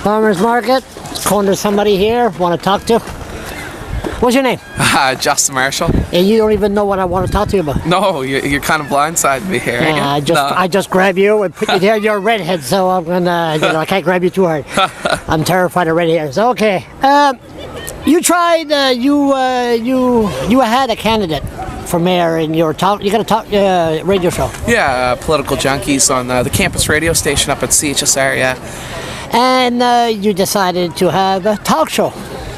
Farmer's Market. Corner somebody here. Want to talk to? What's your name? Justin Marshall. And you don't even know what I want to talk to you about. No, you're kind of blindsided me here. Yeah, I just grab you and put you there. You're a redhead, so I'm gonna, I can't grab you too hard. I'm terrified of red hairs. Okay. You tried. You had a candidate for mayor in your talk. You got a talk radio show. Yeah, Political Junkies on the campus radio station up at CHSR. Yeah. And you decided to have a talk show.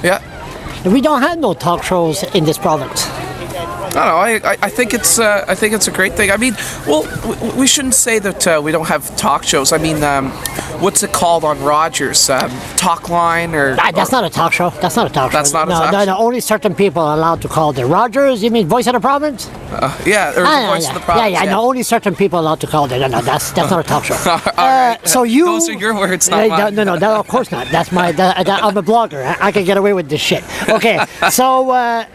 Yeah. We don't have no talk shows in this province. I don't know. I think it's a great thing. I mean, well, we shouldn't say that we don't have talk shows. I mean, what's it called on Rogers? Talk line or? That's not a talk show. That's not a talk show. That's not a talk show. No, only certain people are allowed to call there. Rogers? You mean Voice of the Province? Yeah, or the Voice of the Province. Yeah. No, only certain people are allowed to call there. No, that's not a talk show. All right. So you? Those are your words, not mine. No, of course not. That's my. I'm a blogger. I can get away with this shit. Okay, so.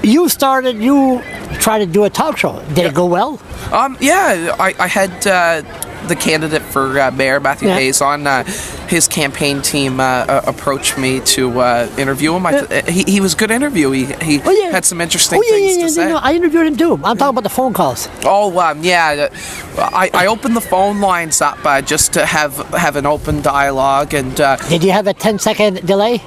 You tried to do a talk show. Did it go well? Yeah, I had the candidate for mayor, Matthew Hayes, on. His campaign team approached me to interview him. He was a good interview. He had some interesting things to say. No, I interviewed him too. I'm talking about the phone calls. Oh, yeah. I opened the phone lines up just to have an open dialogue. And did you have a 10-second delay?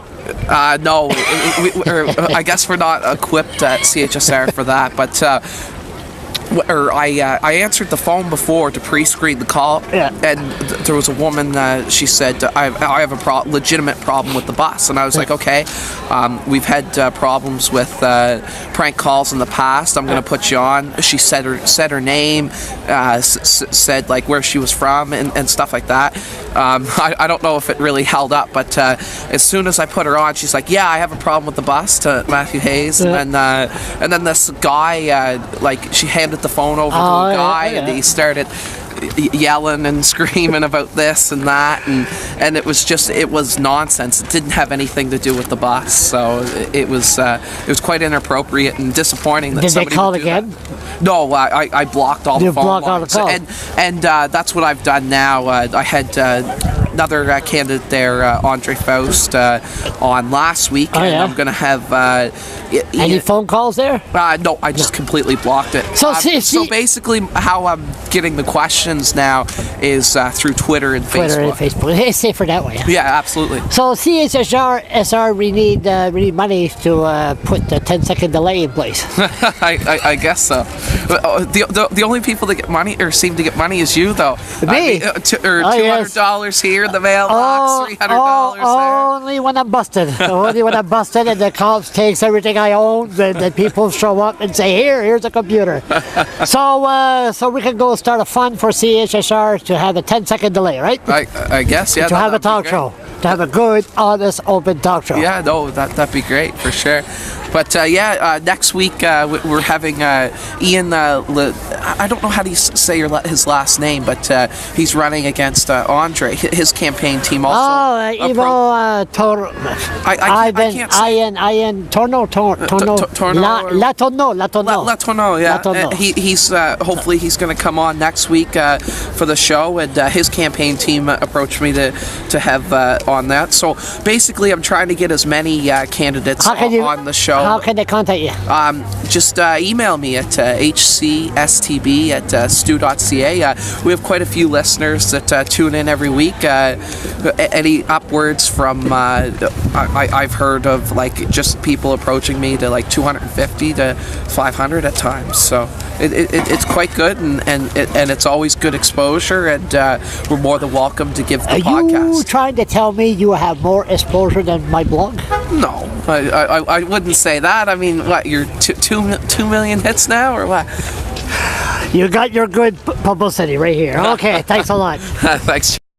No, I guess we're not equipped at CHSR for that, but I answered the phone before to pre-screen the call, and there was a woman, she said, I have a legitimate problem with the bus, and I was like, okay, we've had problems with prank calls in the past, I'm going to put you on. She said her name, said like where she was from and stuff like that. I don't know if it really held up, but as soon as I put her on, she's like, yeah, I have a problem with the bus, to Matthew Hayes, and then this guy, like, she handed the phone over to a guy, and he started yelling and screaming about this and that, and it was nonsense. It didn't have anything to do with the bus, so it was quite inappropriate and disappointing that Did somebody they call would do again? That. No, I blocked all the phone lines, and that's what I've done now. I had another candidate there, Andre Faust, on last week, and I'm going to have any phone calls there? No, I just completely blocked it. So basically, how I'm getting the questions now is through Twitter and Facebook. It's safer that way. Yeah, absolutely. So CHSR, we need money to put the 10-second delay in place. I guess so. The only people that get money or seem to get money is you, though. Me? $200 here in the mailbox, $300 there. Only when I'm busted. Only when I'm busted and the cops takes everything I own, then people show up and say, here's a computer. So we can go start a fund for CHSR to have a 10-second delay, right? I guess, yeah. To have a talk show. To have a good, honest, open talk show. Yeah, no, that'd be great for sure. But next week we're having Ian. I don't know how to say his last name, but he's running against Andre. His campaign team also. I can't say. Ian Torno. Latourneau, yeah. He's hopefully he's going to come on next week for the show, and his campaign team approached me to have on that. So basically, I'm trying to get as many candidates on the show. How can they contact you? Just email me at hcstb@stu.ca. We have quite a few listeners that tune in every week. Any upwards from I've heard of like just people approaching me to like 250 to 500 at times. So it's quite good, and it's always good exposure, and we're more than welcome to give the podcast. Are you trying to tell me you have more exposure than my blog? No, I wouldn't say that. I mean, what, you're 2 million hits now, or what? You got your good publicity right here. Okay, thanks a lot. Thanks.